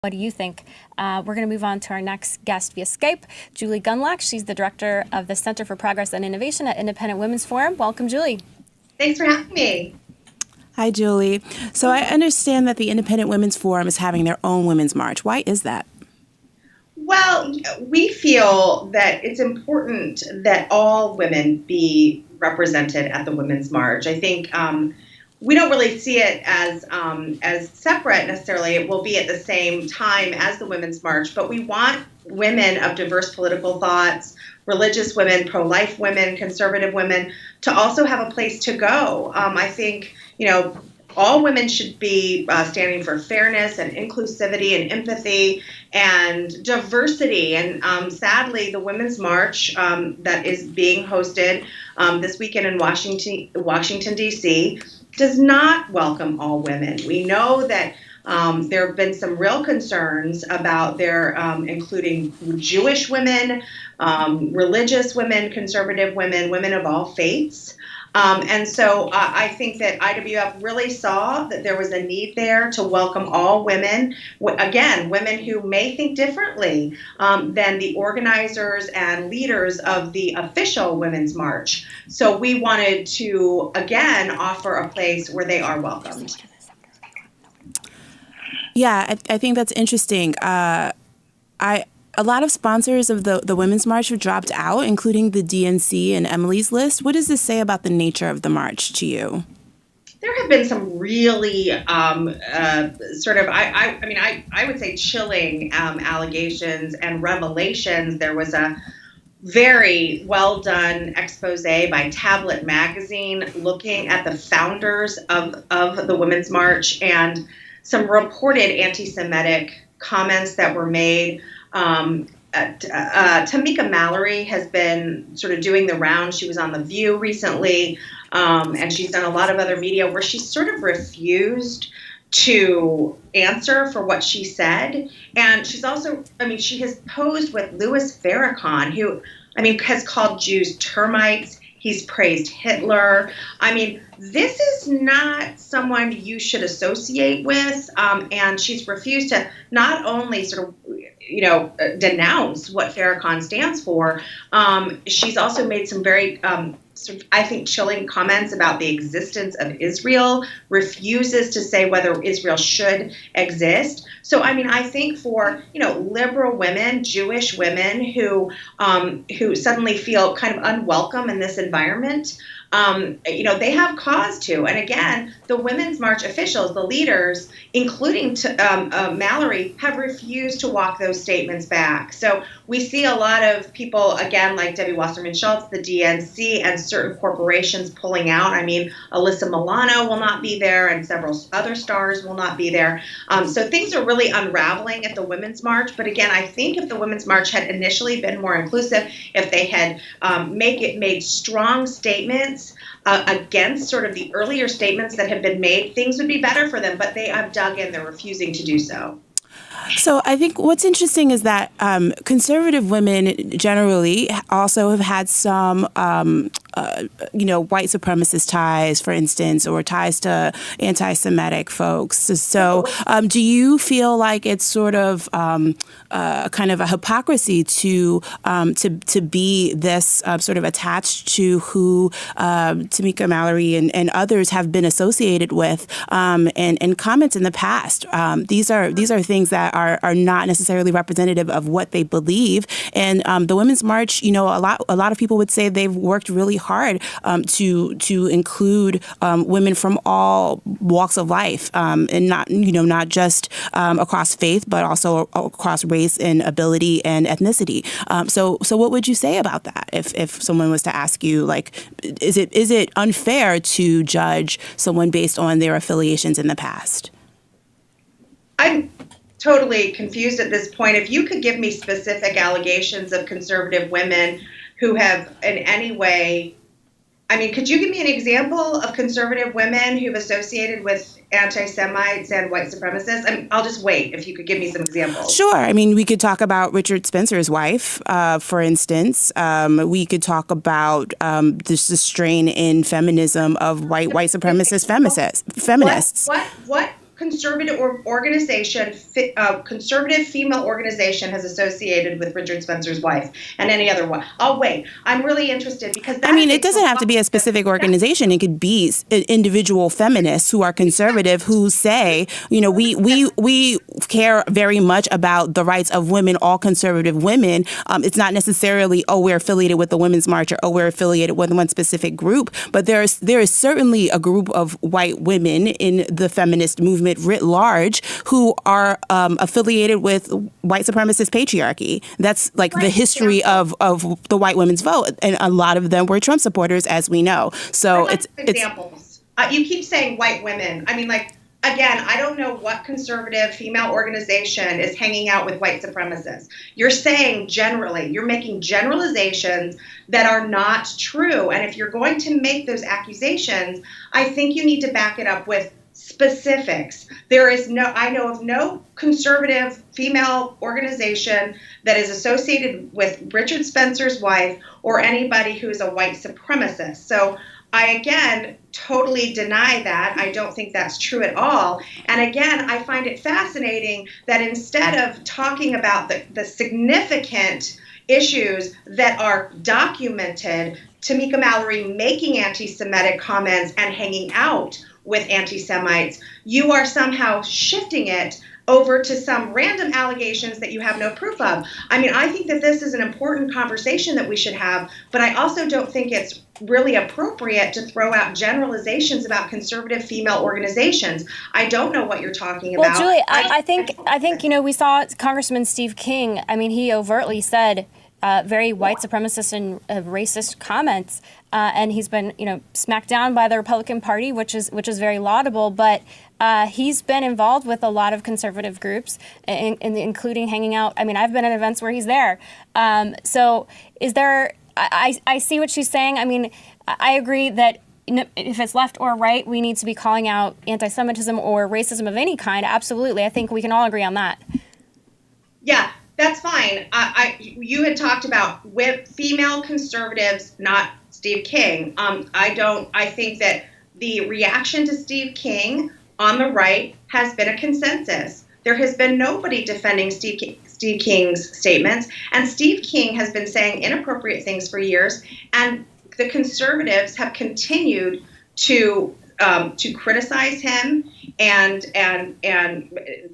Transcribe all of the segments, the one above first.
What do you think? We're going to move on to our next guest via Skype, Julie Gunlock. She's the director of the Center for Progress and Innovation at Independent Women's Forum. Welcome, Julie. Thanks for having me. Hi, Julie. So I understand that the Independent Women's Forum is having their own Women's March. Why is that? Well, we feel that it's important that all women be represented at the Women's March. I think we don't really see it as separate necessarily. It will be at the same time as the Women's March, but we want women of diverse political thoughts, religious women, pro-life women, conservative women, to also have a place to go. I think, all women should be standing for fairness and inclusivity and empathy and diversity. And sadly, the Women's March that is being hosted this weekend in Washington, D.C., does not welcome all women. We know that there have been some real concerns about their including Jewish women, religious women, conservative women, women of all faiths. And so I think that IWF really saw that there was a need there to welcome all women, again, women who may think differently than the organizers and leaders of the official Women's March. So we wanted to, again, offer a place where they are welcomed. Yeah, I think that's interesting. A lot of sponsors of the Women's March have dropped out, including the DNC and Emily's List. What does this say about the nature of the march to you? There have been some really I would say chilling allegations and revelations. There was a very well done expose by Tablet Magazine looking at the founders of the Women's March and some reported anti-Semitic comments that were made. Tamika Mallory has been sort of doing the rounds. She was on The View recently, and she's done a lot of other media where she sort of refused to answer for what she said. And she's also, she has posed with Louis Farrakhan, who, has called Jews termites. He's praised Hitler. This is not someone you should associate with. And she's refused to not only sort of, denounce what Farrakhan stands for. She's also made some very, I think, chilling comments about the existence of Israel, refuses to say whether Israel should exist. So, I think for, liberal women, Jewish women who suddenly feel kind of unwelcome in this environment, they have cause to. And again, the Women's March officials, the leaders, including Mallory, have refused to walk those statements back. So we see a lot of people, again, like Debbie Wasserman Schultz, the DNC, and certain corporations pulling out. Alyssa Milano will not be there, and several other stars will not be there. So things are really unraveling at the Women's March. But again, I think if the Women's March had initially been more inclusive, if they had made strong statements against sort of the earlier statements that have been made, things would be better for them. But they have dug in. They're refusing to do so. So I think what's interesting is that conservative women generally also have had some, white supremacist ties, for instance, or ties to anti-Semitic folks. So do you feel like it's sort of kind of a hypocrisy to be this sort of attached to who Tamika Mallory and others have been associated with and comments in the past? These are things that are not necessarily representative of what they believe. And the Women's March, a lot of people would say they've worked really hard to include women from all walks of life, and not just across faith, but also across race and ability and ethnicity. So what would you say about that if someone was to ask you, like, is it unfair to judge someone based on their affiliations in the past? I'm totally confused at this point. If you could give me specific allegations of conservative women who have in any way, could you give me an example of conservative women who've associated with anti-Semites and white supremacists? I'll just wait if you could give me some examples. Sure. We could talk about Richard Spencer's wife, for instance. We could talk about the strain in feminism of white supremacist feminists. What conservative conservative female organization has associated with Richard Spencer's wife and any other one. I'll wait. I'm really interested because that It doesn't have to be a specific organization. It could be individual feminists who are conservative who say, we care very much about the rights of women, all conservative women. It's not necessarily, we're affiliated with the Women's March or, we're affiliated with one specific group. But there is certainly a group of white women in the feminist movement writ large who are affiliated with white supremacist patriarchy. That's like the history of the white women's vote. And a lot of them were Trump supporters, as we know. So it's examples. You keep saying white women. I mean, like, again, I don't know what conservative female organization is hanging out with white supremacists. You're saying generally, you're making generalizations that are not true. And if you're going to make those accusations, I think you need to back it up with specifics. I know of no conservative female organization that is associated with Richard Spencer's wife or anybody who's a white supremacist. So I, again, totally deny that. I don't think that's true at all. And again, I find it fascinating that instead of talking about the significant issues that are documented, Tamika Mallory making anti-Semitic comments and hanging out with anti-Semites, you are somehow shifting it over to some random allegations that you have no proof of. I mean, I think that this is an important conversation that we should have, but I also don't think it's really appropriate to throw out generalizations about conservative female organizations. I don't know what you're talking about. Well, Julie, I think we saw Congressman Steve King. I mean, he overtly said very white supremacist and racist comments, and he's been smacked down by the Republican Party, which is very laudable. But he's been involved with a lot of conservative groups, including hanging out. I mean, I've been at events where he's there. So is there? I see what she's saying. I mean, I agree that if it's left or right, we need to be calling out anti-Semitism or racism of any kind. Absolutely, I think we can all agree on that. Yeah. That's fine. You had talked about female conservatives, not Steve King. I think that the reaction to Steve King on the right has been a consensus. There has been nobody defending Steve King's statements, and Steve King has been saying inappropriate things for years, and the conservatives have continued to criticize him and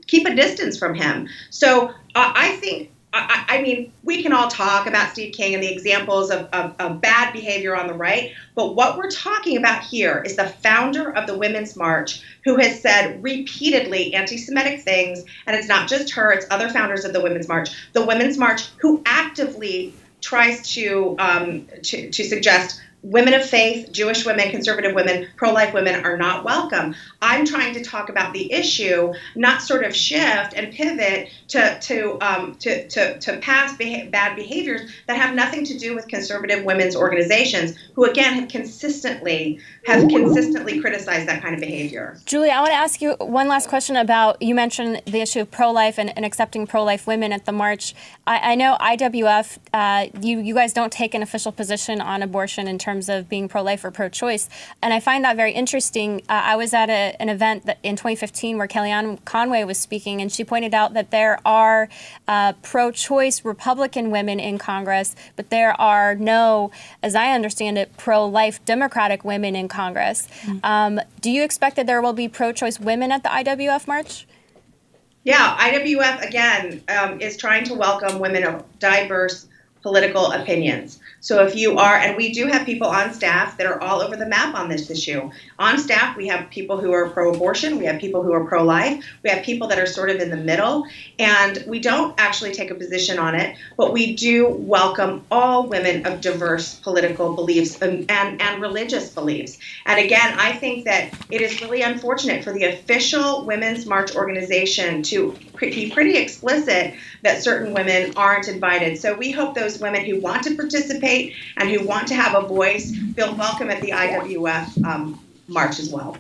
keep a distance from him. So I mean, we can all talk about Steve King and the examples of bad behavior on the right, but what we're talking about here is the founder of the Women's March who has said repeatedly anti-Semitic things, and it's not just her, it's other founders of the Women's March. The Women's March who actively tries to suggest women of faith, Jewish women, conservative women, pro-life women are not welcome. I'm trying to talk about the issue, not sort of shift and pivot to past bad behaviors that have nothing to do with conservative women's organizations, who again have consistently criticized that kind of behavior. Julie, I want to ask you one last question about, you mentioned the issue of pro-life and accepting pro-life women at the march. I know IWF, you guys don't take an official position on abortion in terms of being pro-life or pro-choice, and I find that very interesting. I was at an event in 2015 where Kellyanne Conway was speaking, and she pointed out that there are pro-choice Republican women in Congress, but there are no, as I understand it, pro-life Democratic women in Congress. Mm-hmm. Do you expect that there will be pro-choice women at the IWF march? Yeah, IWF, again, is trying to welcome women of diverse political opinions. So if you are, and we do have people on staff that are all over the map on this issue. On staff, we have people who are pro-abortion, we have people who are pro-life, we have people that are sort of in the middle, and we don't actually take a position on it, but we do welcome all women of diverse political beliefs and religious beliefs. And again, I think that it is really unfortunate for the official Women's March organization to be pretty explicit that certain women aren't invited. So we hope those women who want to participate and who want to have a voice feel welcome at the IWF march as well.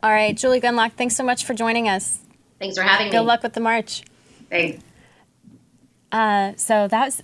All right, Julie Gunlock, thanks so much for joining us. Thanks for having me. Good luck with the march. Thanks. So that was